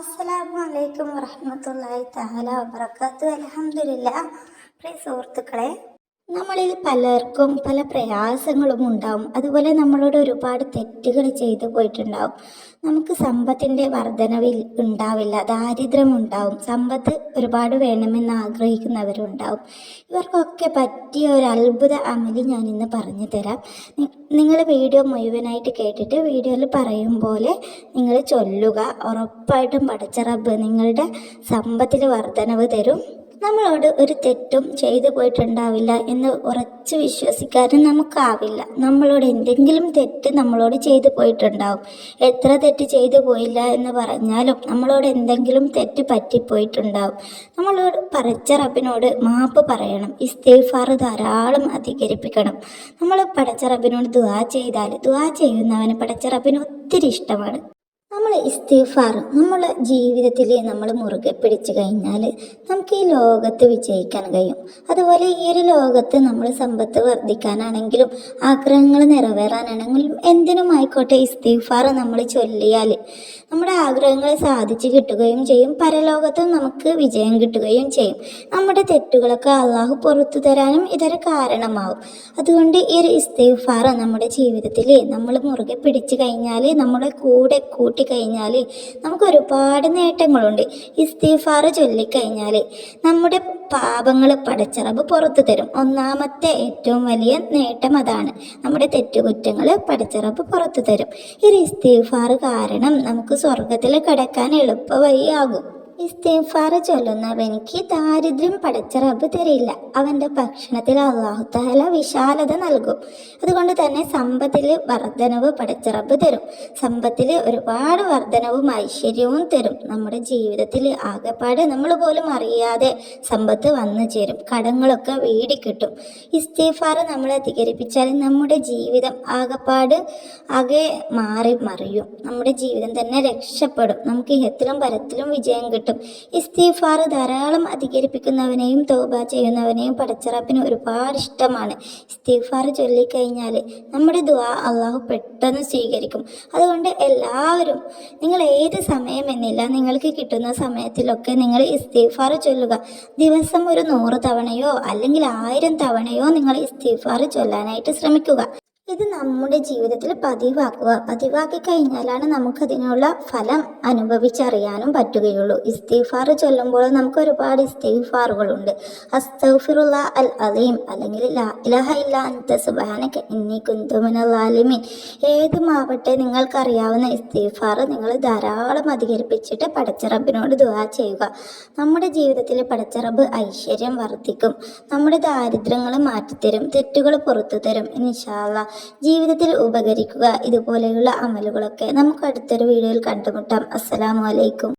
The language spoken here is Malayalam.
അസ്സലാമു അലൈക്കും വറഹ്മത്തുള്ളാഹി തആല വബറകാതുഹു. അൽഹംദുലില്ലാഹ്. പ്രിയ സുഹൃത്തുക്കളെ, നമ്മളിൽ പലർക്കും പല പ്രയാസങ്ങളും ഉണ്ടാവും. അതുപോലെ നമ്മളോട് ഒരുപാട് തെറ്റുകൾ ചെയ്തു പോയിട്ടുണ്ടാവും. നമുക്ക് സമ്പത്തിൻ്റെ വർധനവിൽ ഉണ്ടാവില്ല, ദാരിദ്ര്യമുണ്ടാവും. സമ്പത്ത് ഒരുപാട് വേണമെന്ന് ആഗ്രഹിക്കുന്നവരുണ്ടാവും. ഇവർക്കൊക്കെ പറ്റിയ ഒരു അത്ഭുത അമലി ഞാൻ ഇന്ന് പറഞ്ഞു തരാം. നിങ്ങൾ വീഡിയോ മുഴുവനായിട്ട് കേട്ടിട്ട് വീഡിയോയിൽ പറയും പോലെ നിങ്ങൾ ചൊല്ലുക. ഉറപ്പായിട്ടും പടച്ച റബ്ബ് നിങ്ങളുടെ സമ്പത്തിൽ വർധനവ് തരും. നമ്മളോട് ഒരു തെറ്റും ചെയ്തു പോയിട്ടുണ്ടാവില്ല എന്ന് ഉറച്ച് വിശ്വസിക്കാനും നമുക്കാവില്ല. നമ്മളോട് എന്തെങ്കിലും തെറ്റ് നമ്മളോട് ചെയ്തു പോയിട്ടുണ്ടാവും. എത്ര തെറ്റ് ചെയ്തു പോയില്ല എന്ന് പറഞ്ഞാലും നമ്മളോട് എന്തെങ്കിലും തെറ്റ് പറ്റിപ്പോയിട്ടുണ്ടാവും. നമ്മളോട് പടച്ച റബ്ബിനോട് മാപ്പ് പറയണം. ഇസ്തിഗ്ഫാർ ധാരാളം അധികരിപ്പിക്കണം. നമ്മൾ പടച്ച റബ്ബിനോട് ദുആ ചെയ്താൽ ദുആ ചെയ്യുന്നവന് പടച്ച റബ്ബിന് ഒത്തിരി ഇഷ്ടമാണ്. നമ്മൾ ഇസ്തിഗ്ഫാർ നമ്മുടെ ജീവിതത്തിൽ നമ്മൾ മുറുകെ പിടിച്ചു കഴിഞ്ഞാൽ നമുക്ക് ഈ ലോകത്ത് വിജയിക്കാൻ കഴിയും. അതുപോലെ ഈ ഒരു ലോകത്ത് നമ്മൾ സമ്പത്ത് വർദ്ധിക്കാനാണെങ്കിലും ആഗ്രഹങ്ങൾ നിറവേറാനാണെങ്കിലും എന്തിനുമായിക്കോട്ടെ ഇസ്തിഗ്ഫാർ നമ്മൾ ചൊല്ലിയാൽ നമ്മുടെ ആഗ്രഹങ്ങൾ സാധിച്ചു കിട്ടുകയും ചെയ്യും. പരലോകത്തും നമുക്ക് വിജയം കിട്ടുകയും ചെയ്യും. നമ്മുടെ തെറ്റുകളൊക്കെ അള്ളാഹു പുറത്തു തരാനും ഇതൊരു കാരണമാവും. അതുകൊണ്ട് ഈ ഒരു ഇസ്തിഗ്ഫാർ നമ്മുടെ ജീവിതത്തിൽ നമ്മൾ മുറുകെ പിടിച്ചു കഴിഞ്ഞാൽ നമ്മുടെ കൂടെ കഴിഞ്ഞാൽ നമുക്ക് ഒരുപാട് നേട്ടങ്ങളുണ്ട്. ഇസ്തിഗ്ഫാർ ചൊല്ലിക്കഴിഞ്ഞാൽ നമ്മുടെ പാപങ്ങൾ പടച്ച റബ്ബ് പുറത്തു തരും. ഒന്നാമത്തെ ഏറ്റവും വലിയ നേട്ടം അതാണ്. നമ്മുടെ തെറ്റുകുറ്റങ്ങൾ പടച്ച റബ്ബ് പുറത്തു തരും. ഈ ഇസ്തിഗ്ഫാർ കാരണം നമുക്ക് സ്വർഗത്തിൽ കടക്കാൻ എളുപ്പ വഴിയാകും. ഇസ്തിഗ്ഫാർ ചൊല്ലുന്നവനിക്ക് ദാരിദ്ര്യം പടച്ച റബ്ബ് തരില്ല. അവൻ്റെ ഭക്ഷണത്തിൽ അല്ലാഹു തആല വിശാലത നൽകും. അതുകൊണ്ട് തന്നെ സമ്പത്തിൽ വർധനവ് പടച്ച റബ്ബ് തരും. സമ്പത്തിൽ ഒരുപാട് വർധനവും ഐശ്വര്യവും തരും. നമ്മുടെ ജീവിതത്തിൽ ആകെപ്പാട് നമ്മൾ പോലും അറിയാതെ സമ്പത്ത് വന്നു ചേരും. കടങ്ങളൊക്കെ വീടിക്കിട്ടും. ഇസ്തിഗ്ഫാർ നമ്മൾ അധികരിപ്പിച്ചാൽ നമ്മുടെ ജീവിതം ആകെ മാറി മറിയും. നമ്മുടെ ജീവിതം തന്നെ രക്ഷപ്പെടും. നമുക്ക് ഇഹത്തിലും പരത്തിലും വിജയം കിട്ടും. ഇസ്തിഗ്ഫാർ ധാരാളം അധികരിപ്പിക്കുന്നവനെയും തൗബ ചെയ്യുന്നവനെയും പടച്ച റബ്ബിന് ഒരുപാട് ഇഷ്ടമാണ്. ഇസ്തിഗ്ഫാർ ചൊല്ലിക്കഴിഞ്ഞാൽ നമ്മുടെ ദുആ അള്ളാഹു പെട്ടെന്ന് സ്വീകരിക്കും. അതുകൊണ്ട് എല്ലാവരും നിങ്ങൾ ഏത് സമയമെന്നില്ല, നിങ്ങൾക്ക് കിട്ടുന്ന സമയത്തിലൊക്കെ നിങ്ങൾ ഇസ്തിഗ്ഫാർ ചൊല്ലുക. ദിവസം ഒരു 100 തവണയോ അല്ലെങ്കിൽ 1000 തവണയോ നിങ്ങൾ ഇസ്തിഗ്ഫാർ ചൊല്ലാനായിട്ട് ശ്രമിക്കുക. ഇത് നമ്മുടെ ജീവിതത്തിൽ പതിവാക്കി കഴിഞ്ഞാലാണ് നമുക്കതിനുള്ള ഫലം അനുഭവിച്ചറിയാനും പറ്റുകയുള്ളൂ. ഇസ്തിഗ്ഫാർ ചൊല്ലുമ്പോൾ നമുക്ക് ഒരുപാട് ഇസ്തിഗ്ഫാറുകളുണ്ട്. അസ്തഗ്ഫിറുല്ലാഹ് അൽ അലീം, അല്ലെങ്കിൽ ലാ ഇലാഹ ഇല്ലാ അൻത സുബ്ഹാനക ഇന്നി കുന്തു മിനൽ ളാലിമീൻ. ഏതുമാവട്ടെ നിങ്ങൾക്കറിയാവുന്ന ഇസ്തിഗ്ഫാർ നിങ്ങൾ ധാരാളം അധികരിപ്പിച്ചിട്ട് പടച്ച റബ്ബിനോട് ദുആ ചെയ്യുക. നമ്മുടെ ജീവിതത്തിൽ പടച്ച റബ്ബ് ഐശ്വര്യം വർദ്ധിക്കും. നമ്മുടെ ദാരിദ്ര്യങ്ങൾ മാറ്റിത്തരും. തെറ്റുകൾ പുറത്തു തരും. ഇൻഷാ അല്ലാഹ് ജീവിതത്തിൽ ഉപകരിക്കുക. ഇതുപോലെയുള്ള അമലുകളൊക്കെ നമുക്ക് അടുത്തൊരു വീഡിയോയിൽ കണ്ടുമുട്ടാം. അസ്സലാമു അലൈക്കും.